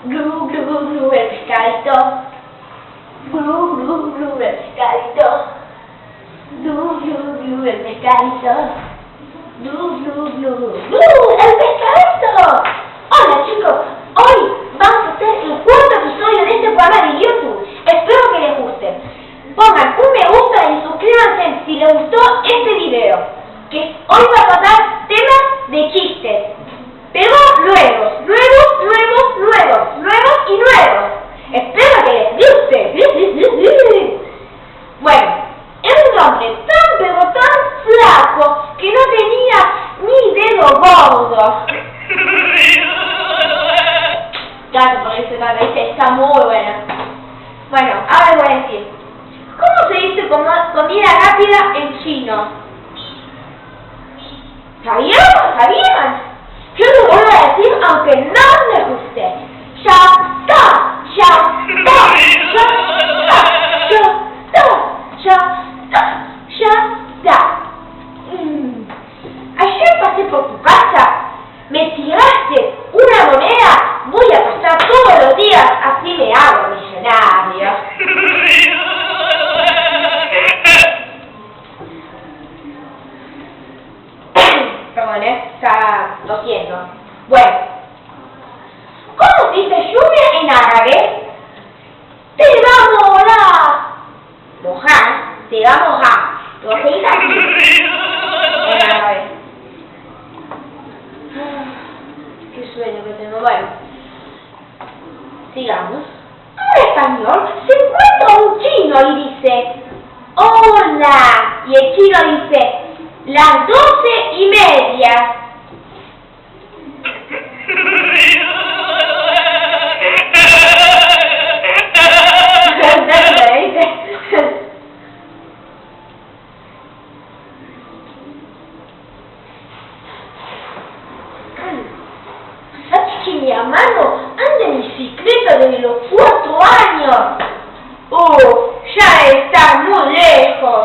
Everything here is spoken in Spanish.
Glu, glu, glu, el pescadito. Glu, glu, glu, el pescadito. Glu, glu, glu, el pescadito. Glu, glu, glu, glu, el pescadito. Hola chicos, hoy vamos a hacer el cuarto episodio de este programa de YouTube. Espero que les guste. Pongan un me gusta y suscríbanse si les gustó este video. Que hoy va a tratar temas de chistes. Pero nuevos y nuevos. Espero que les guste. Bueno, es un hombre tan pero tan flaco que no tenía ni dedo gordo. Gracias por ese cabeza, está muy buena. Bueno, ahora les voy a decir. ¿Cómo se dice comida rápida en chino? ¿Sabían? Yo lo voy a decir aunque no les guste. Ya está. Ayer pasé por tu casa, me tiraste una moneda, voy a pasar todos los días, así me hago millonario. Perdón, está tosiendo. Bueno, ¿cómo se dice lluvia en árabe? Te va a mojar. Mojar, te va a mojar. Lo que dice así en árabe. Qué sueño que tengo. Bueno, sigamos. En español se encuentra un chino y dice: hola. Y el chino dice: las 12:30. ¿Sabes que mi hermano anda en bicicleta desde los 4 años? Ya está muy lejos.